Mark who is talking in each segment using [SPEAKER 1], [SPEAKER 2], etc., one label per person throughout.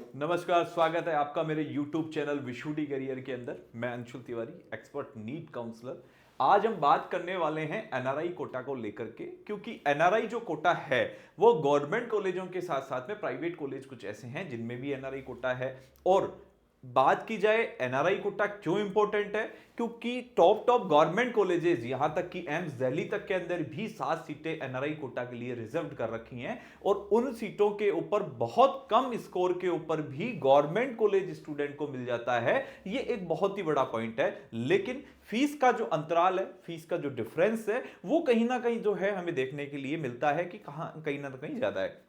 [SPEAKER 1] नमस्कार, स्वागत है आपका मेरे YouTube चैनल विशुडी करियर के अंदर। मैं Anshul Tiwari, expert NEET counsellor. आज हम बात करने वाले हैं एनआरआई कोटा को लेकर के, क्योंकि एनआरआई जो कोटा है वो गवर्नमेंट कॉलेजों के साथ साथ में प्राइवेट कॉलेज कुछ ऐसे हैं जिनमें भी एनआरआई कोटा है। और बात की जाए एनआरआई कोटा क्यों इंपॉर्टेंट है, क्योंकि टॉप टॉप गवर्नमेंट कॉलेजेस यहां तक कि एम्स दिल्ली तक के अंदर भी 7 सीटें एनआरआई कोटा के लिए रिजर्व कर रखी हैं। और उन सीटों के ऊपर बहुत कम स्कोर के ऊपर भी गवर्नमेंट कॉलेज स्टूडेंट को मिल जाता है। ये एक बहुत ही बड़ा पॉइंट है। लेकिन फीस का जो अंतराल है, फीस का जो डिफरेंस है, वो कहीं ना कहीं जो है हमें देखने के लिए मिलता है कि कहां कहीं ना कहीं ज्यादा है।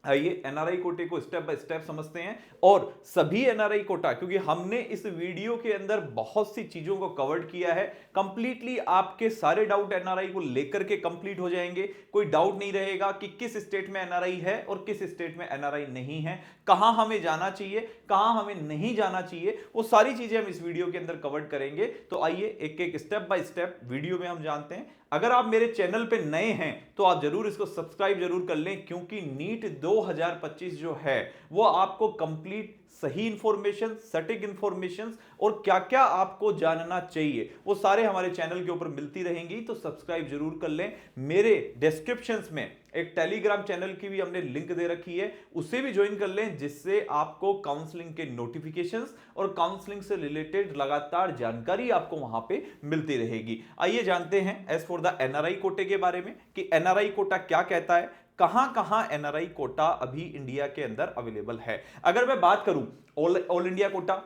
[SPEAKER 1] आइए एनआरआई कोटे को स्टेप बाय स्टेप समझते हैं। और सभी एनआरआई कोटा, क्योंकि हमने इस वीडियो के अंदर बहुत सी चीजों को कवर किया है, कंप्लीटली आपके सारे डाउट एनआरआई को लेकर के कंप्लीट हो जाएंगे। कोई डाउट नहीं रहेगा कि किस स्टेट में एनआरआई है और किस स्टेट में एनआरआई नहीं है, कहां हमें जाना चाहिए, कहां हमें नहीं जाना चाहिए, वो सारी चीजें हम इस वीडियो के अंदर कवर करेंगे। तो आइए एक एक स्टेप बाय स्टेप वीडियो में हम जानते हैं। अगर आप मेरे चैनल पे नए हैं तो आप जरूर इसको सब्सक्राइब जरूर कर लें, क्योंकि नीट 2025 जो है वो आपको कंप्लीट सही इंफॉर्मेशन, सटीक इंफॉर्मेशन और क्या क्या आपको जानना चाहिए वो सारे हमारे चैनल के ऊपर मिलती रहेंगी। तो सब्सक्राइब जरूर कर लें। मेरे डिस्क्रिप्शंस में एक टेलीग्राम चैनल की भी हमने लिंक दे रखी है, उसे भी ज्वाइन कर लें, जिससे आपको काउंसलिंग के नोटिफिकेशंस और काउंसलिंग से रिलेटेड लगातार जानकारी आपको वहां पे मिलती रहेगी। आइए जानते हैं एज फॉर द एनआरआई कोटे के बारे में कि एनआरआई कोटा क्या कहता है, कहां कहां एनआरआई कोटा अभी इंडिया के अंदर अवेलेबल है। अगर मैं बात करूं ऑल इंडिया कोटा,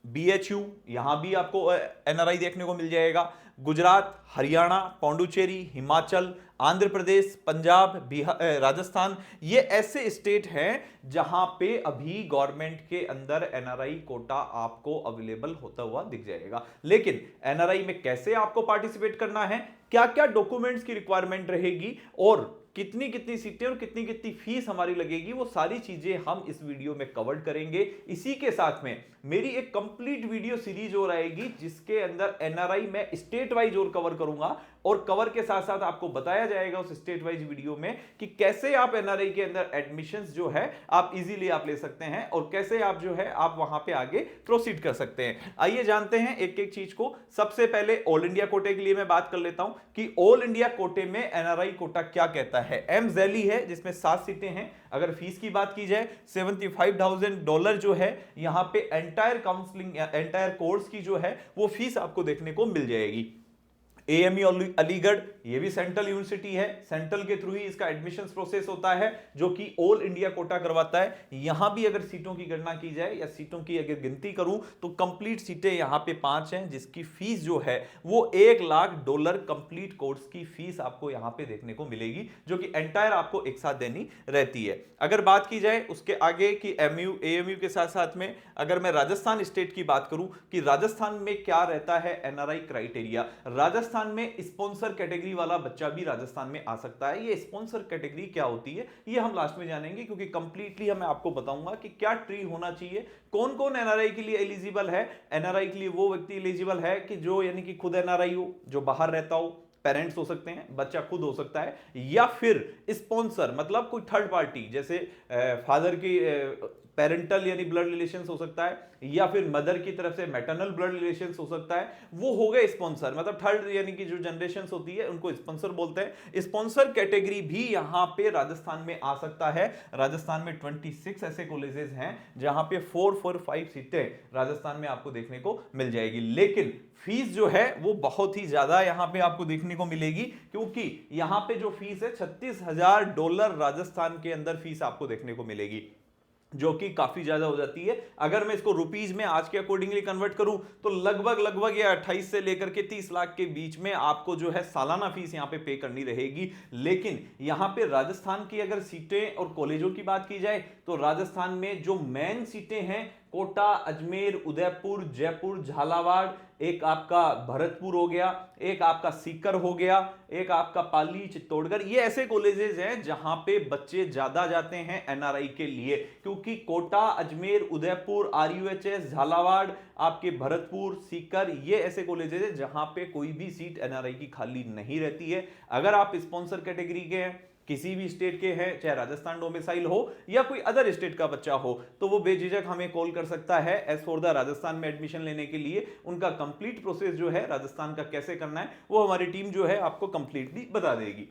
[SPEAKER 1] बीएचयू, यहां भी आपको एनआरआई देखने को मिल जाएगा। गुजरात, हरियाणा, पौंडुचेरी, हिमाचल, आंध्र प्रदेश, पंजाब, बिहार, राजस्थान, ये ऐसे स्टेट हैं जहां पे अभी गवर्नमेंट के अंदर एनआरआई कोटा आपको अवेलेबल होता हुआ दिख जाएगा। लेकिन एनआरआई में कैसे आपको पार्टिसिपेट करना है, क्या क्या डॉक्यूमेंट्स की रिक्वायरमेंट रहेगी और कितनी कितनी सीटें और कितनी कितनी फीस हमारी लगेगी, वो सारी चीजें हम इस वीडियो में कवर करेंगे। इसी के साथ में मेरी एक कंप्लीट वीडियो सीरीज और आएगी जिसके अंदर एनआरआई में स्टेट वाइज और कवर करूंगा, और कवर के साथ साथ आपको बताया जाएगा उस स्टेट वाइज वीडियो में कि कैसे आप एनआरआई के अंदर एडमिशंस जो है आप इजीली आप ले सकते हैं और कैसे आप जो है आप वहां पे आगे प्रोसीड कर सकते हैं। आइए जानते हैं एक एक चीज को। सबसे पहले ऑल इंडिया कोटे के लिए मैं बात कर लेता हूं कि ऑल इंडिया कोटे में एनआरआई कोटा क्या कहता है। एम्स दिल्ली है जिसमें 7 सीटें हैं। अगर फीस की बात की जाए $75,000 जो है यहां पे एंटायर काउंसलिंग, एंटायर कोर्स की जो है वो फीस आपको देखने को मिल जाएगी। एएमयू अलीगढ़, ये भी सेंट्रल यूनिवर्सिटी है, सेंट्रल के थ्रू ही इसका एडमिशन प्रोसेस होता है जो कि ऑल इंडिया कोटा करवाता है। यहां भी अगर सीटों की गणना की जाए या सीटों की अगर गिनती करूं तो कंप्लीट सीटें यहां पे 5 हैं, जिसकी फीस जो है वो $1,00,000 कंप्लीट कोर्स की फीस आपको यहां पे देखने को मिलेगी, जो कि एंटायर आपको एक साथ देनी रहती है। अगर बात की जाए उसके आगे की एएमयू के साथ साथ में अगर मैं राजस्थान स्टेट की बात करूं कि राजस्थान में क्या रहता है एनआरआई क्राइटेरिया, राजस्थान में स्पॉन्सर कैटेगरी वाला बच्चा भी राजस्थान में आ सकता है। ये स्पॉन्सर कैटेगरी क्या होती है ये हम लास्ट में जानेंगे, क्योंकि कंप्लीटली मैं आपको बताऊंगा कि क्या ट्री होना चाहिए, कौन कौन एनआरआई के लिए एलिजिबल है। एनआरआई के लिए वो व्यक्ति एलिजिबल है कि जो यानी कि खुद एनआरआई हो, जो बाहर रहता हो, पेरेंट्स हो सकते हैं, बच्चा खुद हो सकता है, या फिर स्पॉन्सर मतलब कोई थर्ड पार्टी, जैसे फादर की पेरेंटल यानी ब्लड रिलेशंस हो सकता है, या फिर मदर की तरफ से मैटरनल ब्लड रिलेशंस हो सकता है, वो हो गए स्पॉन्सर। मतलब थर्ड यानी कि जो जनरेशन होती है उनको स्पॉन्सर बोलते हैं। स्पॉन्सर कैटेगरी भी यहां पे राजस्थान में आ सकता है। राजस्थान में 26 ऐसे कॉलेजेस हैं जहां पे 445 सीटें राजस्थान में आपको देखने को मिल जाएगी। लेकिन फीस जो है वो बहुत ही ज्यादा यहां पे आपको देखने को मिलेगी, क्योंकि यहां पे जो फीस है $36,000 राजस्थान के अंदर फीस आपको देखने को मिलेगी, जो कि काफी ज्यादा हो जाती है। अगर मैं इसको रुपीज में आज के अकॉर्डिंगली कन्वर्ट करूं तो लगभग ये 28 से लेकर के 30 लाख के बीच में आपको जो है सालाना फीस यहां पे करनी रहेगी। लेकिन यहां पे राजस्थान की अगर सीटें और कॉलेजों की बात की जाए तो राजस्थान में जो मेन सीटें हैं कोटा, अजमेर, उदयपुर, जयपुर, झालावाड़, एक आपका भरतपुर हो गया, एक आपका सीकर हो गया, एक आपका पाली, चित्तौड़गढ़, ये ऐसे कॉलेजेस हैं जहां पे बच्चे ज्यादा जाते हैं एनआरआई के लिए, क्योंकि कोटा, अजमेर, उदयपुर, आरयूएचएस, झालावाड़, आपके भरतपुर, सीकर, ये ऐसे कॉलेजेस हैं जहां पे कोई भी सीट एनआरआई की खाली नहीं रहती है। अगर आप स्पॉन्सर कैटेगरी के हैं किसी भी स्टेट के हैं, चाहे राजस्थान डोमिसाइल हो या कोई अदर स्टेट का बच्चा हो, तो वो बेझिझक हमें कॉल कर सकता है एज फॉर द राजस्थान में एडमिशन लेने के लिए। उनका कंप्लीट प्रोसेस जो है राजस्थान का कैसे करना है वो हमारी टीम जो है आपको कंप्लीटली बता देगी।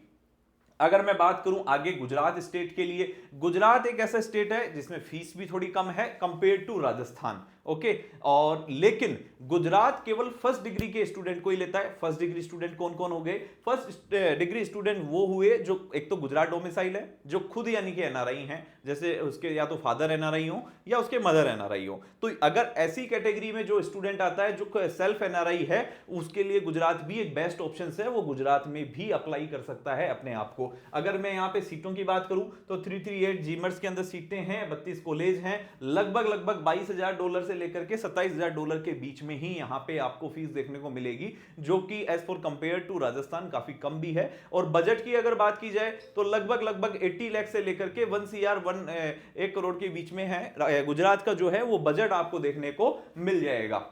[SPEAKER 1] अगर मैं बात करूं आगे गुजरात स्टेट के लिए, गुजरात एक ऐसा स्टेट है जिसमें फीस भी थोड़ी कम है कंपेयर टू राजस्थान, ओके। और लेकिन गुजरात केवल फर्स्ट डिग्री के स्टूडेंट को ही लेता है। फर्स्ट डिग्री स्टूडेंट कौन कौन हो गए? फर्स्ट डिग्री स्टूडेंट वो हुए जो एक तो गुजरात डोमिसाइल है, जो खुद यानी कि एनआरआई हैं, जैसे उसके या तो फादर एनआरआई हो या उसके मदर एनआरआई हो। तो अगर ऐसी कैटेगरी में जो स्टूडेंट आता है जो सेल्फ एनआरआई है, उसके लिए गुजरात भी एक बेस्ट ऑप्शन है, वो गुजरात में भी अप्लाई कर सकता है अपने आप को। अगर मैं यहाँ पे सीटों की बात करूं तो 338 जीमर्स के अंदर सीटें हैं, 32 कॉलेज हैं, लगभग $22,000 से लेकर के $27,000 के बीच में ही यहां पे आपको फीस देखने को मिलेगी, जो कि as for compare to Rajasthan काफी कम भी है। और बजट की अगर बात की जाए तो लगभग 80 लाख से लेकर के 1 करोड़ के बीच में है गुजरात का जो है वो बजट आपको देखने को मिल जाएगा।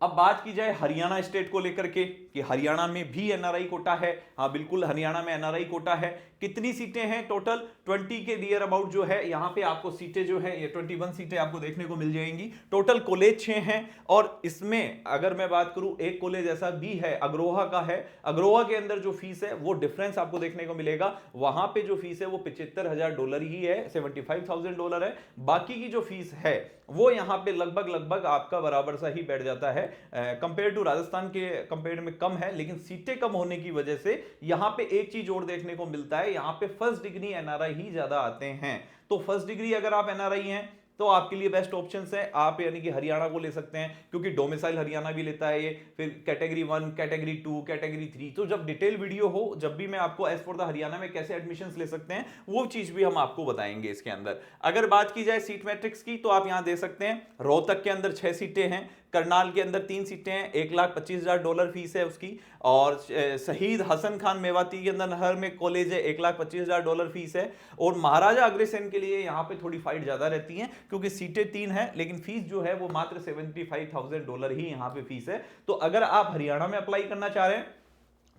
[SPEAKER 1] अब बात की जाए हरियाणा स्टेट को लेकर के कि हरियाणा में भी एनआरआई कोटा है। हाँ बिल्कुल, हरियाणा में एनआरआई कोटा है। कितनी सीटें हैं? टोटल 20 के नियर अबाउट जो है यहाँ पे आपको सीटें जो है ये 21 सीटें आपको देखने को मिल जाएंगी। टोटल कॉलेज 6 हैं और इसमें अगर मैं बात करूं एक कॉलेज ऐसा भी है अग्रोहा का है। अग्रोहा के अंदर जो फीस है वो डिफरेंस आपको देखने को मिलेगा। वहां पे जो फीस है वो $75,000 ही है, $75,000 है। बाकी की जो फीस है वो यहाँ पे लगभग आपका बराबर सा ही बैठ जाता है। कंपेयर टू राजस्थान के कंपेयर में कम है, लेकिन सीटें कम होने की वजह से यहाँ पे एक चीज और देखने को मिलता है, यहाँ पे फर्स्ट डिग्री एनआरआई ही ज्यादा आते हैं। तो फर्स्ट डिग्री अगर आप एनआरआई हैं तो आपके लिए बेस्ट ऑप्शन है, आप यानी कि हरियाणा को ले सकते हैं क्योंकि डोमिसाइल हरियाणा भी लेता है ये। फिर कैटेगरी 1, कैटेगरी 2, कैटेगरी 3, तो जब डिटेल वीडियो हो, जब भी मैं आपको एज फॉर द हरियाणा में कैसे एडमिशंस ले सकते हैं वो चीज भी हम आपको बताएंगे इसके अंदर। अगर बात की जाए सीट मैट्रिक्स की तो आप यहां दे सकते हैं रोहतक के अंदर 6 सीटें हैं, करनाल के अंदर 3 सीटें हैं, $1,25,000 फीस है उसकी। और शहीद हसन खान मेवाती के अंदर नहर में कॉलेज है, $1,25,000 फीस है। और महाराजा अग्रसेन के लिए यहाँ पे थोड़ी फाइट ज्यादा रहती है क्योंकि सीटें 3 हैं, लेकिन फीस जो है वो मात्र $75,000 ही यहाँ पे फीस है। तो अगर आप हरियाणा में अप्लाई करना चाह रहे हैं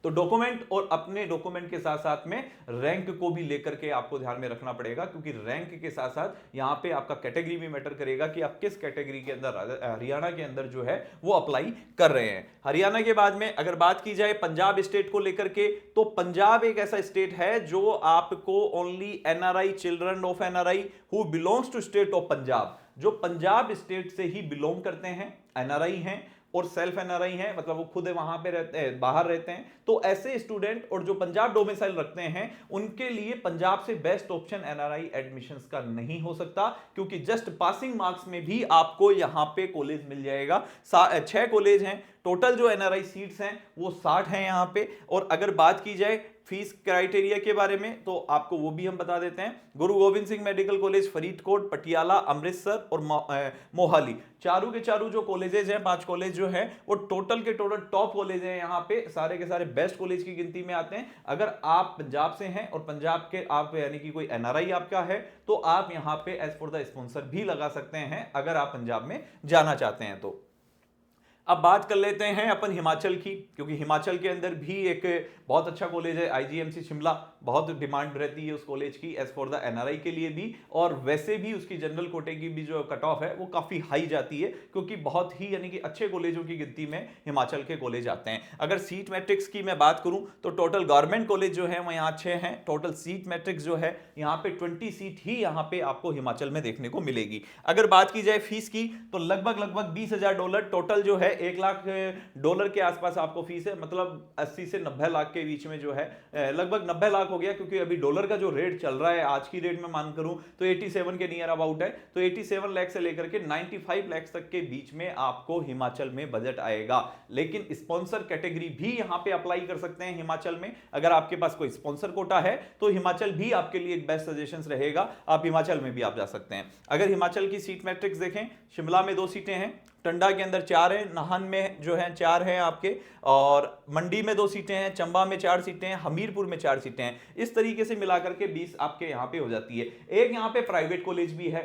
[SPEAKER 1] तो डॉक्यूमेंट और अपने डॉक्यूमेंट के साथ साथ में रैंक को भी लेकर के आपको ध्यान में रखना पड़ेगा, क्योंकि रैंक के साथ साथ यहां पे आपका कैटेगरी भी मैटर करेगा कि आप किस कैटेगरी के अंदर हरियाणा के अंदर जो है वो अप्लाई कर रहे हैं। हरियाणा के बाद में अगर बात की जाए पंजाब स्टेट को लेकर के, तो पंजाब एक ऐसा स्टेट है जो आपको only NRI, children of NRI who belongs to state of Punjab, जो पंजाब स्टेट से ही बिलोंग करते हैं, एनआरआई हैं और सेल्फ एनआरआई हैं, मतलब वो खुद वहां पे रहते हैं, बाहर रहते हैं, तो ऐसे स्टूडेंट और जो पंजाब डोमिसाइल रखते हैं उनके लिए पंजाब से बेस्ट ऑप्शन एनआरआई एडमिशंस का नहीं हो सकता, क्योंकि जस्ट पासिंग मार्क्स में भी आपको यहां पे कॉलेज मिल जाएगा। 6 कॉलेज हैं टोटल, जो एनआरआई सीट्स हैं वो 60 हैं यहां पे। और अगर बात की जाए फीस क्राइटेरिया के बारे में तो आपको वो भी हम बता देते हैं। गुरु गोविंद सिंह मेडिकल कॉलेज फरीदकोट, पटियाला, अमृतसर और मोहाली, चारों के चारों जो कॉलेजेस हैं, 5 कॉलेज जो हैं वो टोटल के टोटल टॉप कॉलेज हैं, यहाँ पे सारे के सारे बेस्ट कॉलेज की गिनती में आते हैं। अगर आप पंजाब से हैं और पंजाब के आप यानी कि कोई एनआरआई आपका है तो आप यहाँ पे एज फॉर द स्पॉन्सर भी लगा सकते हैं अगर आप पंजाब में जाना चाहते हैं तो। अब बात कर लेते हैं अपन हिमाचल की, क्योंकि हिमाचल के अंदर भी एक बहुत अच्छा कॉलेज है आईजीएमसी शिमला, बहुत डिमांड रहती है उस कॉलेज की एज फॉर द एनआरआई के लिए भी, और वैसे भी उसकी जनरल कोटे की भी जो कट ऑफ है वो काफी हाई जाती है, क्योंकि बहुत ही यानी कि अच्छे कॉलेजों की गिनती में हिमाचल के कॉलेज आते हैं। अगर सीट मैट्रिक्स की मैं बात करूं तो टोटल गवर्नमेंट कॉलेज जो है वो यहाँ 6 हैं, टोटल सीट मैट्रिक्स जो है यहाँ पे 20 सीट ही यहाँ पे आपको हिमाचल में देखने को मिलेगी। अगर बात की जाए फीस की तो लगभग $20,000 टोटल जो है $1,00,000 के आसपास आपको फीस है, मतलब 80 से 90 लाख के बीच में जो है, लगभग 90 लाख हो गया क्योंकि अभी डॉलर का जो रेट चल रहा है आज की रेट में मान करूं तो 87 के नियर अबाउट है, तो 87 लाख से लेकर के 95 लाख तक के बीच में आपको हिमाचल में बजट आएगा। लेकिन स्पॉन्सर कैटेगरी भी यहां पे अप्लाई कर सकते हैं हिमाचल में। अगर आपके पास कोई स्पॉन्सर कोटा है तो हिमाचल भी आपके लिए एक बेस्ट सजेशन रहेगा, आप हिमाचल में भी आप जा सकते हैं। अगर हिमाचल की सीट मैट्रिक्स देखें, शिमला में 2 सीटें हैं, टंडा के अंदर 4 हैं, नाहन में जो है 4 हैं आपके, और मंडी में 2 सीटें हैं, चंबा में 4 सीटें हैं, हमीरपुर में 4 सीटें हैं। इस तरीके से मिलाकर के 20 आपके यहाँ पे हो जाती है। एक यहाँ पे प्राइवेट कॉलेज भी है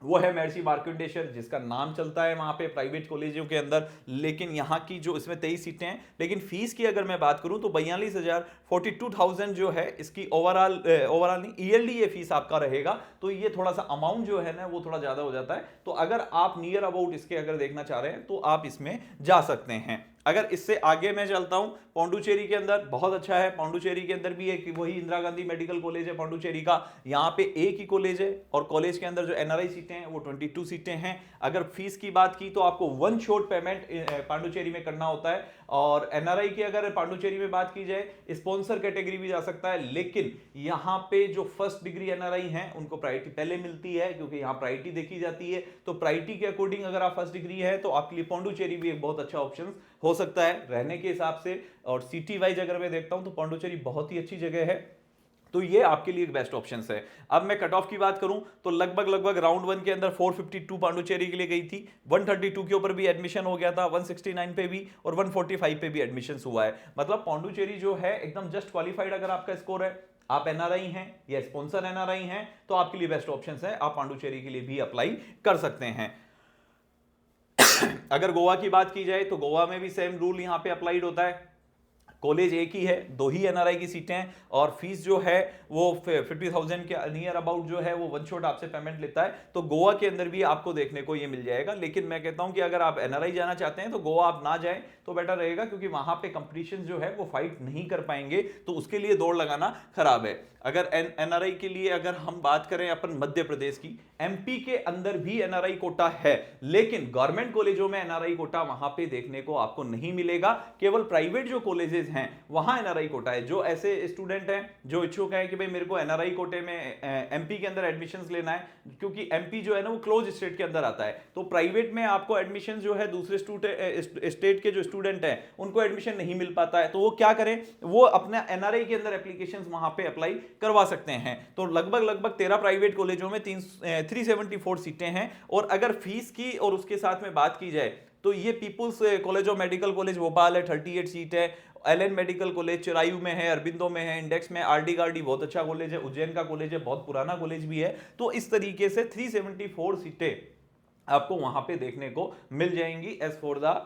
[SPEAKER 1] वो है महर्षि मार्कंडेश्वर, जिसका नाम चलता है वहां पे प्राइवेट कॉलेजों के अंदर। लेकिन यहाँ की जो इसमें 23 सीटें हैं, लेकिन फीस की अगर मैं बात करूं तो 42,000 जो है इसकी ओवरऑल नहीं, ईयरली ये फीस आपका रहेगा। तो ये थोड़ा सा अमाउंट जो है ना वो थोड़ा ज्यादा हो जाता है। तो अगर आप नियर अबाउट इसके अगर देखना चाह रहे हैं तो आप इसमें जा सकते हैं। अगर इससे आगे मैं चलता हूं, पौंडुचेरी के अंदर बहुत अच्छा है। पौंडुचेरी के अंदर भी एक वही इंदिरा गांधी मेडिकल कॉलेज है पौंडुचेरी का, यहाँ पे एक ही कॉलेज है। और कॉलेज के अंदर जो एनआरआई सीटें हैं वो 22 सीटें हैं। अगर फीस की बात की तो आपको वन शॉट पेमेंट पांडुचेरी में करना होता है। और एनआरआई की अगर पांडुचेरी में बात की जाए, स्पॉन्सर कैटेगरी भी जा सकता है, लेकिन यहाँ पे जो फर्स्ट डिग्री एनआरआई हैं उनको प्रायोरिटी पहले मिलती है, क्योंकि यहाँ प्रायोरिटी देखी जाती है। तो प्रायोरिटी के अकॉर्डिंग अगर आप फर्स्ट डिग्री है तो आपके लिए पौंडुचेरी भी एक बहुत अच्छा ऑप्शन हो सकता है रहने के हिसाब से। और सिटी वाइज अगर मैं देखता हूं तो पौंडुचेरी बहुत ही अच्छी जगह है, तो ये आपके लिए एक बेस्ट ऑप्शन है। अब मैं कट ऑफ की बात करूं तो लगभग राउंड 1 के अंदर 452 पांडुचेरी के लिए गई थी, 132 के ऊपर भी एडमिशन हो गया था, 169 पे भी और 145 पे भी एडमिशन हुआ है। मतलब पांडुचेरी जो है एकदम जस्ट क्वालिफाइड अगर आपका स्कोर है, आप एनआरआई हैं या स्पॉन्सर एनआरआई हैं, तो आपके लिए बेस्ट ऑप्शन है, आप पांडुचेरी के लिए भी अप्लाई कर सकते हैं। अगर गोवा की बात की जाए तो गोवा में भी सेम रूल यहां पे अप्लाइड होता है। कॉलेज एक ही है, 2 ही एनआरआई की सीटें हैं, और फीस जो है वो 50,000 के नियर अबाउट जो है वो वन शॉट आपसे पेमेंट लेता है। तो गोवा के अंदर भी आपको देखने को ये मिल जाएगा। लेकिन मैं कहता हूं कि अगर आप एनआरआई जाना चाहते हैं तो गोवा आप ना जाएं तो बेटर रहेगा, क्योंकि वहां पे कंपटीशन जो है वो फाइट नहीं कर पाएंगे, तो उसके लिए दौड़ लगाना खराब है। अगर एनआरआई के लिए अगर हम बात करें अपन मध्य प्रदेश की, एमपी के अंदर भी एनआरआई कोटा है, लेकिन गवर्नमेंट कॉलेजों में एनआरआई कोटा वहां पे देखने को आपको नहीं मिलेगा। केवल प्राइवेट जो कॉलेजेस हैं वहां एनआरआई कोटा है। जो ऐसे स्टूडेंट हैं जो इच्छुक हैं कि भाई मेरे को एनआरआई कोटे में एमपी के अंदर एडमिशंस लेना है, क्योंकि एमपी जो है ना वो क्लोज स्टेट के अंदर आता है, तो प्राइवेट में आपको एडमिशन जो है दूसरे स्टेट के जो स्टूडेंट हैं उनको एडमिशन नहीं मिल पाता है। तो वो क्या करें, वो अपना एनआरआई के अंदर एप्लीकेशंस वहां पे अप्लाई करवा सकते हैं। तो लगभग 13 प्राइवेट कॉलेजों में 374 सीटें हैं। और अगर फीस की और उसके साथ में बात की जाए तो ये peoples college of medical college Bhopal है, 38 सीट है। एलएन मेडिकल कॉलेज चिरायू में है, अरबिंदो में है, इंडेक्स में, आरडी गार्डी बहुत अच्छा कॉलेज है, उज्जैन का कॉलेज है, बहुत पुराना कॉलेज भी है। तो इस तरीके से 374 सीटें आपको वहां पे देखने को मिल जाएंगी as for the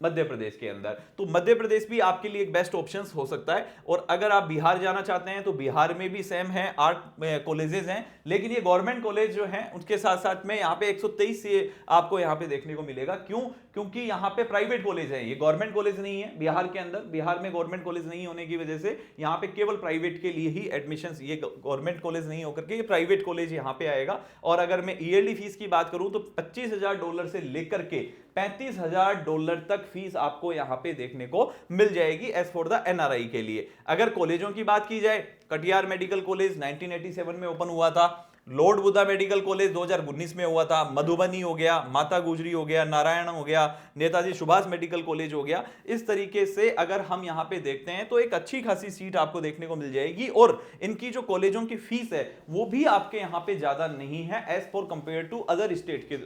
[SPEAKER 1] Madhya Pradesh के अंदर। तो मध्य प्रदेश भी आपके लिए एक बेस्ट ऑप्शन हो सकता है। और अगर आप बिहार जाना चाहते हैं तो बिहार में भी सेम है, 8 कॉलेजेस हैं, लेकिन ये गवर्नमेंट कॉलेज जो हैं उसके साथ साथ में यहाँ पे 123 से आपको यहाँ पे देखने को मिलेगा। क्यों? क्योंकि यहाँ पे प्राइवेट कॉलेज है, ये गवर्नमेंट कॉलेज नहीं है बिहार के अंदर। बिहार में गवर्नमेंट कॉलेज नहीं होने की वजह से यहाँ पे केवल प्राइवेट के लिए ही एडमिशन, ये गवर्नमेंट कॉलेज नहीं होकर के ये प्राइवेट कॉलेज यहाँ पे आएगा। और अगर मैं ईयरली फीस की बात करूं तो $25,000 से लेकर के $35,000 तक फीस आपको यहां पे देखने को मिल जाएगी एज फॉर द एनआरआई के लिए। अगर कॉलेजों की बात की जाए, कटिहार मेडिकल कॉलेज 1987 में ओपन हुआ था, लॉर्ड बुद्धा मेडिकल कॉलेज 2019 में हुआ था, मधुबनी हो गया, माता गुजरी हो गया, नारायण हो गया, नेताजी सुभाष मेडिकल कॉलेज हो गया। इस तरीके से अगर हम यहां पे देखते हैं तो एक अच्छी खासी सीट आपको देखने को मिल जाएगी। और इनकी जो कॉलेजों की फीस है वो भी आपके यहां पे ज्यादा नहीं है as for compare to other state के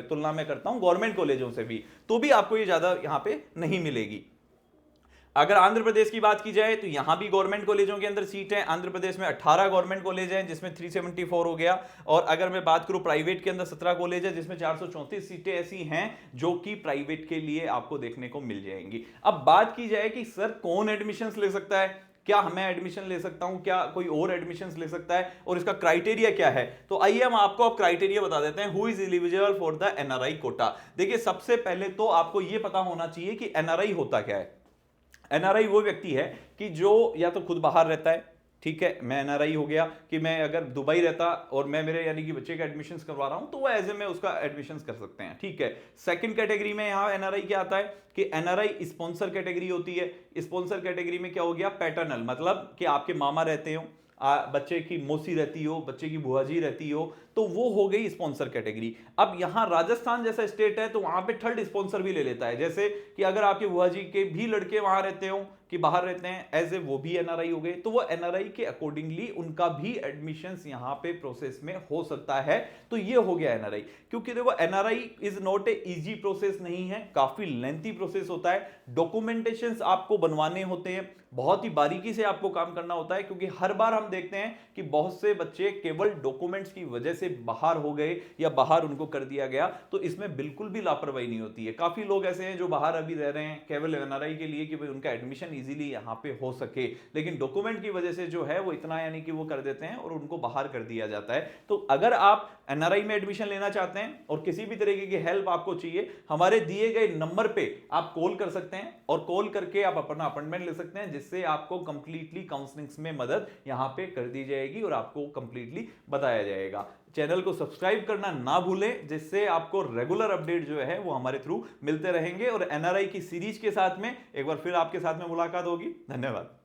[SPEAKER 1] तुलना में करता हूं गवर्नमेंट कॉलेजों से भी, तो भी आपको ये ज्यादा यहां पे नहीं मिलेगी। अगर आंध्र प्रदेश की बात की जाए तो यहां भी गवर्नमेंट कॉलेजों के अंदर सीट है। आंध्र प्रदेश में 18 गवर्नमेंट कॉलेज हैं जिसमें 374 हो गया। और अगर मैं बात करूं प्राइवेट के अंदर 17 कॉलेज है जिसमें 434 सीटें ऐसी हैं जो कि प्राइवेट के लिए आपको देखने को मिल जाएंगी। अब बात की जाए कि सर कौन एडमिशन ले सकता है, क्या मैं एडमिशन ले सकता हूं, क्या कोई और एडमिशन ले सकता है और इसका क्राइटेरिया क्या है, तो आइए हम आपको अब क्राइटेरिया बता देते हैं। Who is eligible for the NRI quota. देखिए सबसे पहले तो आपको यह पता होना चाहिए कि एनआरआई होता क्या है। एनआरआई वो व्यक्ति है कि जो या तो खुद बाहर रहता है, ठीक है, मैं एनआरआई हो गया कि मैं अगर दुबई रहता और मैं मेरे यानी कि बच्चे का एडमिशंस करवा रहा हूं तो वो एज ए में उसका एडमिशंस कर सकते हैं, ठीक है। सेकंड कैटेगरी में यहां एनआरआई क्या आता है कि एनआरआई स्पॉन्सर कैटेगरी होती है। स्पॉन्सर कैटेगरी में क्या हो गया, पैटर्नल, मतलब कि आपके मामा रहते हो, बच्चे की मौसी रहती हो, बच्चे की बुआ जी रहती हो, तो वो हो गई स्पॉन्सर कैटेगरी। अब यहां राजस्थान जैसा स्टेट है तो वहां पे थर्ड स्पॉन्सर भी ले लेता है, जैसे कि अगर आपके बुआ जी के भी लड़के वहां रहते हो कि बाहर रहते हैं, एज ए वो भी एनआरआई हो गए, तो वो एनआरआई के अकॉर्डिंगली उनका भी एडमिशंस यहां पे प्रोसेस में हो सकता है। तो ये हो गया एनआरआई। क्योंकि देखो NRI is not a easy process नहीं है, काफी लेंथी प्रोसेस होता है, डॉक्यूमेंटेशंस आपको बनवाने होते हैं, बहुत ही बारीकी से आपको काम करना होता है। क्योंकि हर बार हम देखते हैं कि बहुत से बच्चे केवल डॉक्यूमेंट्स की वजह से बाहर हो गए या बाहर उनको कर दिया गया, तो इसमें बिल्कुल भी लापरवाही नहीं होती है। काफी लोग ऐसे हैं जो बाहर अभी रह रहे हैं केवल एनआरआई के लिए कि भाई उनका एडमिशन इजीली यहां पे हो सके, लेकिन डॉक्यूमेंट की वजह से जो है वो इतना यानी कि वो कर देते हैं और उनको बाहर कर दिया जाता है। तो अगर आप एनआरआई में एडमिशन लेना चाहते हैं और किसी भी तरीके की हेल्प आपको चाहिए, हमारे दिए गए नंबर पे आप कॉल कर सकते हैं और कॉल करके आप अपना अपॉइंटमेंट ले सकते हैं, जिससे आपको कंप्लीटली काउंसलिंग में मदद यहां पे कर दी जाएगी और आपको कंप्लीटली बताया जाएगा। चैनल को सब्सक्राइब करना ना भूलें, जिससे आपको रेगुलर अपडेट जो है वो हमारे थ्रू मिलते रहेंगे। और एनआरआई की सीरीज के साथ में एक बार फिर आपके साथ में मुलाकात होगी। धन्यवाद।